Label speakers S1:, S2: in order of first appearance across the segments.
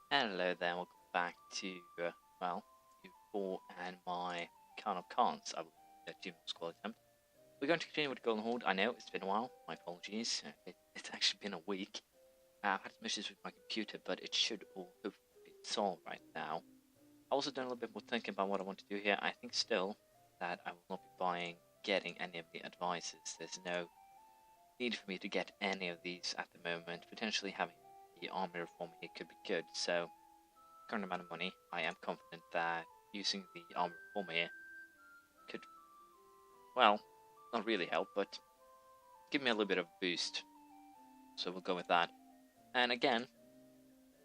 S1: Hello there, welcome back to, well, U4 and my Khan of Khans, I believe, the 2 months squad attempt. We're going to continue with Golden Horde. I know, it's been a while, my apologies, it's actually been a week. I've had some issues with my computer, but it should all hopefully be solved right now. I also done a little bit more thinking about what I want to do here. I think still that I will not be getting any of the advices. There's no need for me to get any of these at the moment. Potentially having the army reform here could be good, so current amount of money, I am confident that using the army reform here could, well, not really help, but give me a little bit of a boost. So we'll go with that. And again,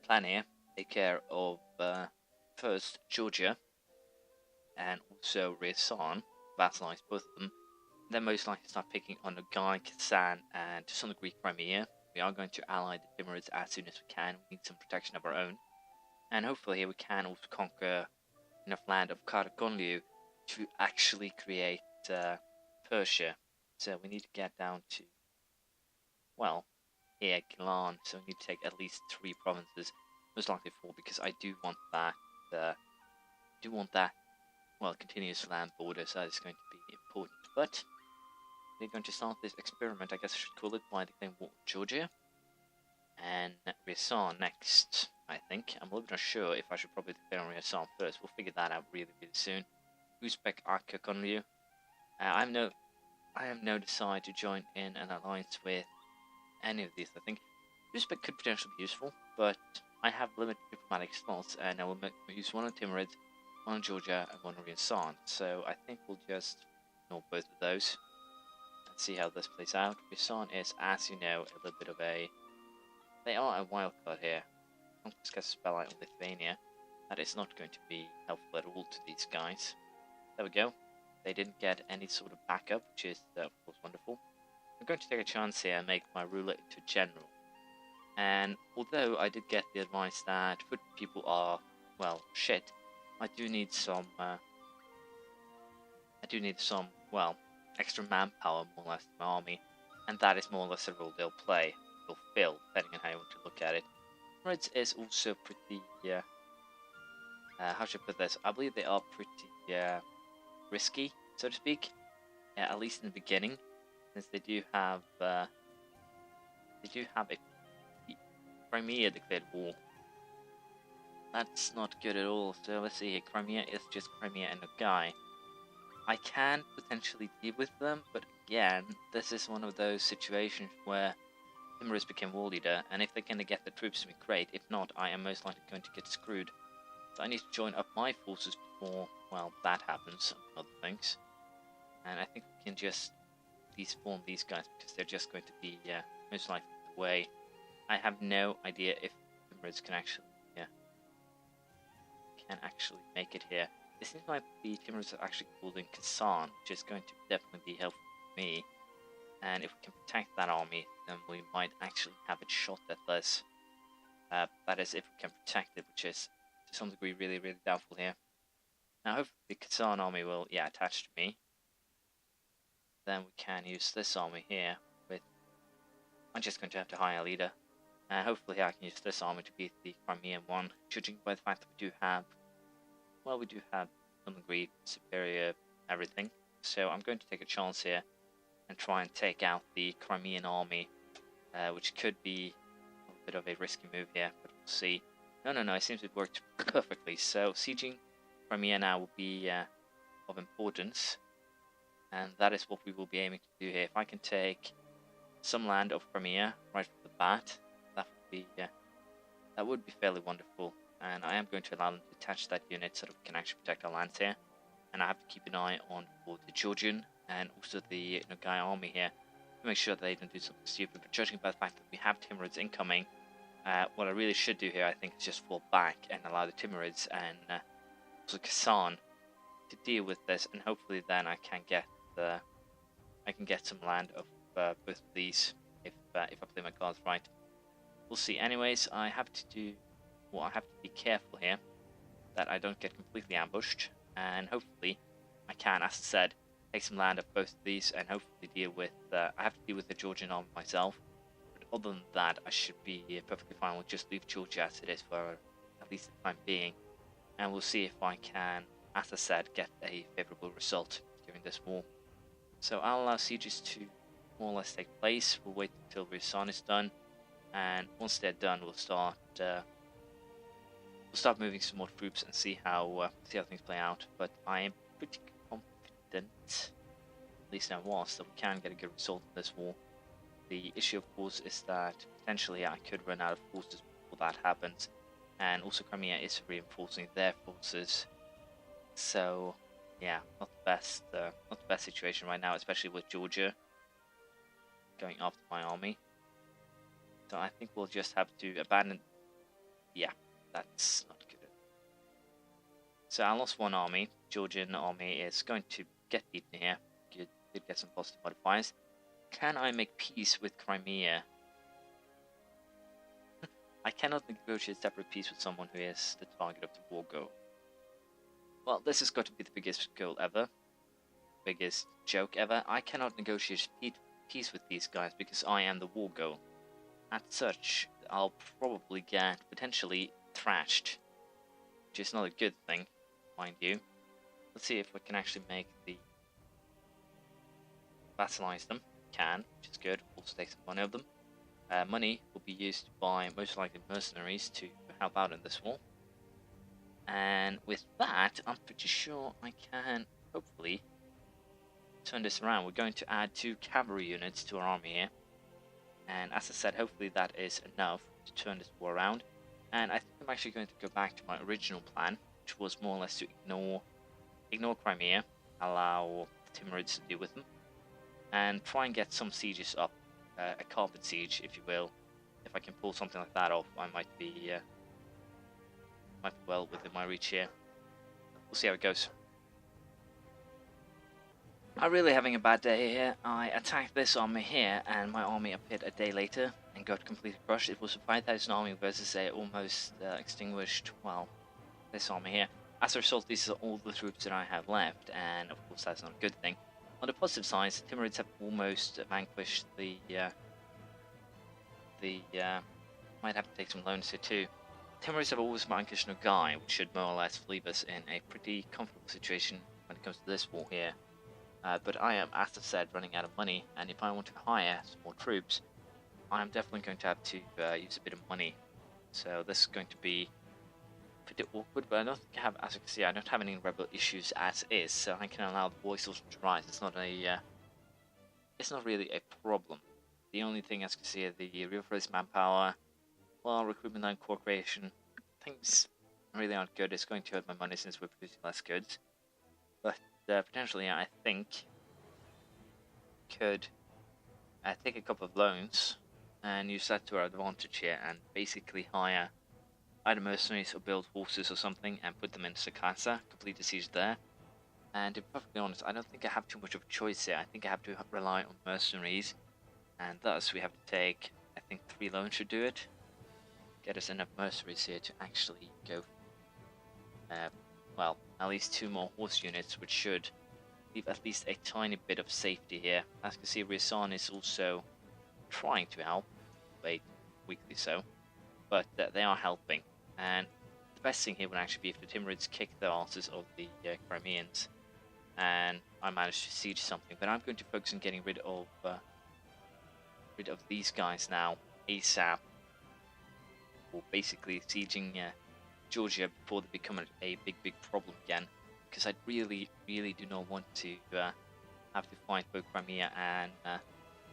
S1: plan here, take care of first Georgia and also Ryazan, vassalize both of them. Then most likely start picking on Nogai, Kazan, and to some degree Crimea. We are going to ally the Timurids as soon as we can. We need some protection of our own. And hopefully here we can also conquer enough land of Karakonliu to actually create Persia. So we need to get down to, well, here, Gilan. So we need to take at least 3 provinces, most likely 4, because I do want that, well, continuous land border, so that's going to be important. But we're going to start this experiment, I guess I should call it, by declaring war on Georgia. And Ryazan next, I think. I'm a little bit unsure if I should probably declare on Ryazan first. We'll figure that out really, really soon. Uzbek Arkakonliu. I have no desire to join in an alliance with any of these, I think. Uzbek could potentially be useful, but I have limited diplomatic slots, and I will use one on Timurids, one on Georgia, and one on Ryazan. So I think we'll just ignore both of those. Let's see how this plays out. Ryazan is, as you know, a little bit of a... They are a wild card here. Don't discuss a spell out on Lithuania. That is not going to be helpful at all to these guys. There we go. They didn't get any sort of backup, which is, of course, wonderful. I'm going to take a chance here and make my ruler into general. And although I did get the advice that foot people are, well, shit, I do need some, well, extra manpower, more or less, in my army. And that is more or less a role they'll play. They'll fill, depending on how you want to look at it. Reds is also pretty, how should I put this? I believe they are pretty, risky, so to speak. Yeah, at least in the beginning, since they do have a Crimea declared war. That's not good at all. So let's see here. Crimea is just Crimea and Nogai. I can potentially deal with them, but again, this is one of those situations where Timurids became war leader, and if they're going to get the troops to be great, if not, I am most likely going to get screwed. So I need to join up my forces before, well, that happens, and other things. And I think we can just despawn these guys, because they're just going to be, most likely the way. I have no idea if Timurids can actually, make it here. It seems like the Timurids are actually holding Kazan, which is going to definitely be helpful for me. And if we can protect that army, then we might actually have it shot at less. That is, if we can protect it, which is to some degree really, really doubtful here. Now, hopefully the Kazan army will, attach to me. Then we can use this army here with... I'm just going to have to hire a leader. Hopefully I can use this army to beat the Crimean one, judging by the fact that we do have some degree superior everything. So I'm going to take a chance here and try and take out the Crimean army, which could be a bit of a risky move here, but we'll see. No, it seems it worked perfectly. So sieging Crimea now will be of importance, and that is what we will be aiming to do here. If I can take some land of Crimea right from the bat, that would be fairly wonderful. And I am going to allow them to attach that unit so that we can actually protect our lands here. And I have to keep an eye on for the Georgian and also the Nogai army here to make sure that they don't do something stupid. But judging by the fact that we have Timurids incoming, what I really should do here, I think, is just fall back and allow the Timurids and also Kazan to deal with this, and hopefully then I can get some land of both of these if I play my cards right. We'll see. Anyways, I have to be careful here that I don't get completely ambushed, and hopefully I can, as I said, take some land of both of these and hopefully deal with, I have to deal with the Georgian army myself, but other than that I should be perfectly fine. We'll just leave Georgia as it is for least the time being, and we'll see if I can, as I said, get a favourable result during this war. So I'll allow sieges to more or less take place. We'll wait until Ryazan is done, and once they're done, we'll start moving some more troops and see how things play out. But I am pretty confident, at least I was, that we can get a good result in this war. The issue, of course, is that potentially I could run out of forces before that happens, and also Crimea is reinforcing their forces. So, yeah, not the best situation right now, especially with Georgia going after my army. So I think we'll just have to abandon. Yeah, that's not good. So I lost one army. Georgian army is going to get beaten here. Did get some positive modifiers. Can I make peace with Crimea? I cannot negotiate separate peace with someone who is the target of the war goal. Well, this has got to be the biggest goal ever. Biggest joke ever. I cannot negotiate peace with these guys because I am the war goal. As such, I'll probably get potentially thrashed, which is not a good thing, mind you. Let's see if we can actually make the vassalize them. Can, which is good. Also take some money of them. Money will be used by most likely mercenaries to help out in this war. And with that, I'm pretty sure I can hopefully turn this around. We're going to add 2 cavalry units to our army here. And as I said, hopefully that is enough to turn this war around. And I think I'm actually going to go back to my original plan, which was more or less to ignore Crimea, allow the Timurids to deal with them, and try and get some sieges up, a carpet siege, if you will. If I can pull something like that off, I might be well within my reach here. We'll see how it goes. I'm really having a bad day here. I attacked this army here, and my army appeared a day later and got completely crushed. It was a 5,000 army versus a almost extinguished, well, this army here. As a result, these are all the troops that I have left, and of course that's not a good thing. On the positive side, the Timurids have almost vanquished the might have to take some loans here too. Timurids have always vanquished Nogai, which should more or less leave us in a pretty comfortable situation when it comes to this war here. But I am, as I said, running out of money, and if I want to hire some more troops, I am definitely going to have to use a bit of money. So this is going to be pretty awkward, but I don't think I have, as you can see, I don't have any rebel issues as is, so I can allow the voice to rise. It's not really a problem. The only thing, as you can see, the rephrase manpower, well, recruitment and core creation, things really aren't good. It's going to hurt my money since we're producing less goods. But potentially, I think, could take a couple of loans and use that to our advantage here and basically hire either mercenaries or build horses or something and put them in Sakasa, complete the siege there. And to be perfectly honest, I don't think I have too much of a choice here. I think I have to rely on mercenaries, and thus we have to take, I think 3 loans should do it. Get us enough mercenaries here to actually go, well, at least 2 more horse units, which should leave at least a tiny bit of safety here. As you can see, Ryazan is also trying to help, weakly so, but they are helping. And the best thing here would actually be if the Timurids kick the asses of the Crimeans, and I managed to siege something. But I'm going to focus on getting rid of these guys now ASAP, or basically sieging Georgia before they become a big problem again. Because I really do not want to have to fight both Crimea and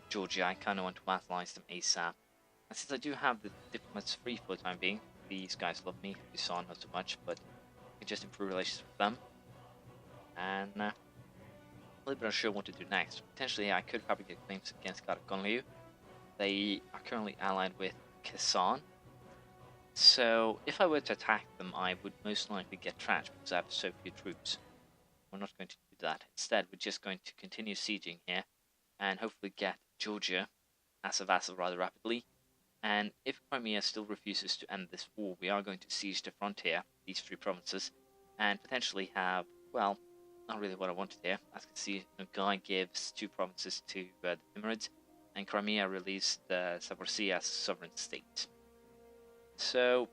S1: Georgia. I kind of want to vassalize them ASAP. And since I do have the diplomats free for the time being, these guys love me. Ryazan not so much, but I can just improve relations with them. And I'm a little bit unsure what to do next. Potentially, I could fabricate claims against Karakonliu. They are currently allied with Kasan. So, if I were to attack them, I would most likely get trashed because I have so few troops. We're not going to do that. Instead, we're just going to continue sieging here and hopefully get Georgia as a vassal rather rapidly. And if Crimea still refuses to end this war, we are going to siege the frontier, these 3 provinces, and potentially have, well, not really what I wanted here. As you can see, Nogai gives 2 provinces to the Timurids, and Crimea released Zaporozhye as a sovereign state. So,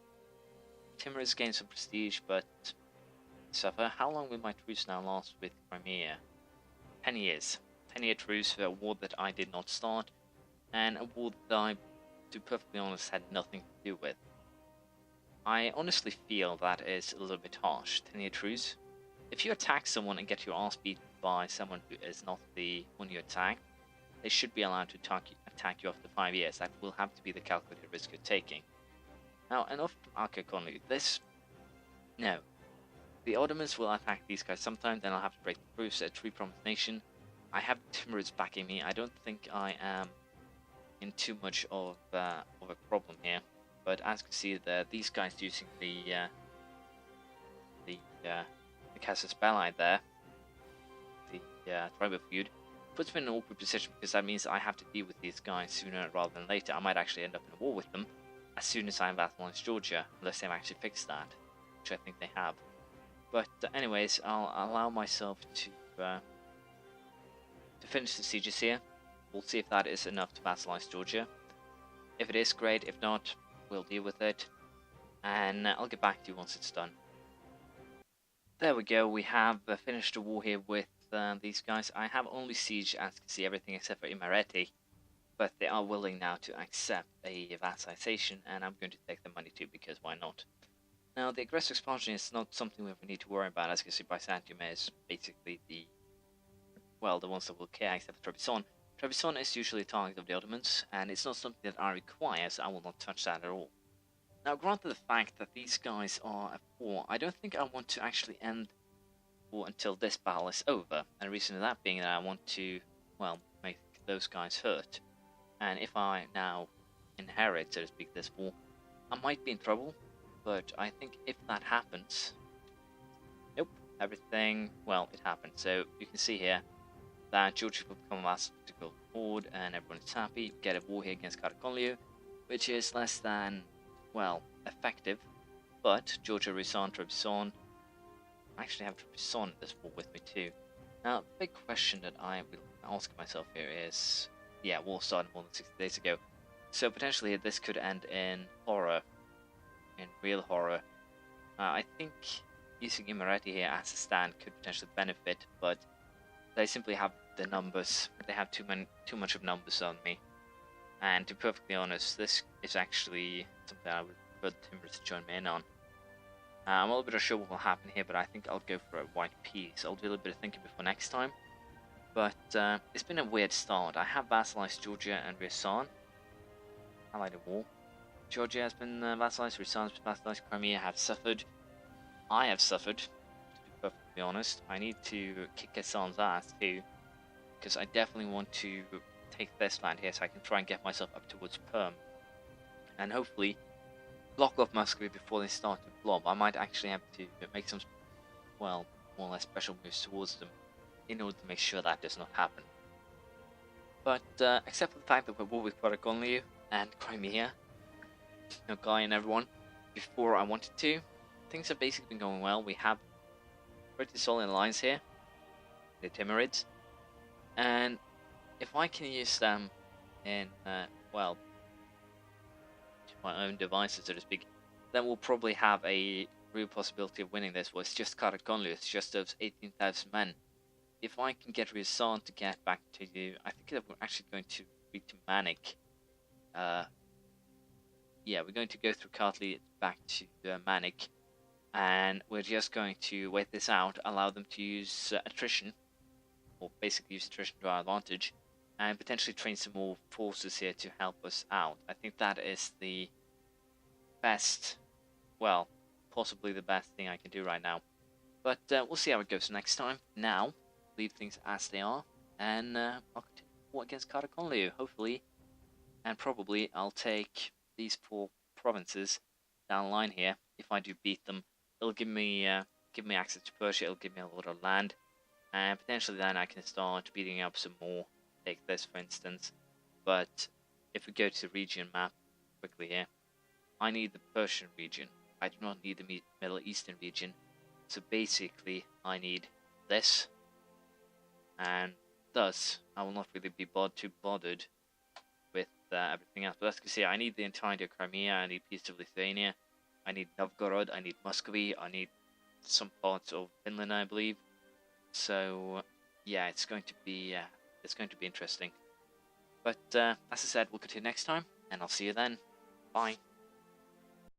S1: Timurids gain some prestige, but suffer. How long will my truce now last with Crimea? 10 years. 10-year truce for a war that I did not start, and a war that I, to be perfectly honest, had nothing to do with. I honestly feel that is a little bit harsh. 10-year truce. If you attack someone and get your ass beat by someone who is not the one you attacked, they should be allowed to attack you after 5 years. That will have to be the calculated risk you're taking. Now, enough from Archaeconly. No. The Ottomans will attack these guys sometime, then I'll have to break the truce at Tree Promised Nation. I have Timurids backing me. I don't think I am in too much of a problem here. But as you can see there, these guys using the Casus Belli there, the tribal feud, puts me in an awkward position because that means I have to deal with these guys sooner rather than later. I might actually end up in a war with them as soon as I vassalize Georgia, unless they've actually fixed that, which I think they have. But anyways, I'll allow myself to finish the sieges here. We'll see if that is enough to vassalize Georgia. If it is, great. If not, we'll deal with it, and I'll get back to you once it's done. There we go. We have finished the war here with these guys. I have only sieged, as you can see, everything except for Imereti, but they are willing now to accept a vassalization, and I'm going to take the money too, because why not? Now, the aggressive expansion is not something we ever need to worry about. As you can see, Byzantium is basically the ones that will care, except for Trebizond. Trebizond is usually a target of the Ottomans, and it's not something that I require, so I will not touch that at all. Now, granted the fact that these guys are at war, I don't think I want to actually end the war until this battle is over. And the reason for that being that I want to, well, make those guys hurt. And if I now inherit, so to speak, this war, I might be in trouble. But I think if that happens... Nope, everything... Well, it happened. So you can see here that Georgia will become a vassal to Golden Horde, and everyone is happy. Get a war here against Karakonliu, which is less than, well, effective. But Georgia, Rizan, Trebizond... I actually have Trebizond in this war with me too. Now, the big question that I will ask myself here is... Yeah, war started more than 60 days ago. So potentially this could end in horror. In real horror. I think using Imereti here as a stand could potentially benefit, but they simply have the numbers. They have too much of numbers on me. And to be perfectly honest, this is actually something I would prefer the Timurids to join me in on. I'm a little bit unsure what will happen here, but I think I'll go for a white piece. I'll do a little bit of thinking before next time. But it's been a weird start. I have vassalized Georgia and Rizan. Allied a war. Georgia has been vassalized, Rizan has been vassalized, Crimea have suffered. I have suffered, to be perfectly honest. I need to kick Hassan's ass too, because I definitely want to take this land here so I can try and get myself up towards Perm. And hopefully block off Muscovy before they start to blob. I might actually have to make some, well, more or less special moves towards them in order to make sure that does not happen. But except for the fact that we're war with Karakonliu and Crimea, Guy and everyone, before I wanted to, things have basically been going well. We have pretty solid alliance here, the Timurids, and if I can use them in, well, my own devices, so to speak, then we'll probably have a real possibility of winning this. Well, it's just Karakonlu, it's just those 18,000 men. If I can get Rizan to get back to you, I think that we're actually going to reach to Manic. Yeah, we're going to go through Kartli back to Manic, and we're just going to wait this out, allow them to use attrition, or basically use attrition to our advantage, and potentially train some more forces here to help us out. I think that is the best, well, possibly the best thing I can do right now. But we'll see how it goes next time. Now, leave things as they are, and I'll continue war against Karakonliu, hopefully, and probably I'll take these 4 provinces down the line here. If I do beat them, it'll give me access to Persia, it'll give me a lot of land, and potentially then I can start beating up some more. Take this for instance, but if we go to the region map quickly here, I need the Persian region. I do not need the Middle Eastern region, so basically I need this, and thus I will not really be too bothered with everything else. But as you can see, I need the entirety of Crimea, I need piece of Lithuania, I need Novgorod, I need Muscovy, I need some parts of Finland, I believe. So yeah, it's going to be interesting. But as I said, we'll continue next time, and I'll see you then. Bye.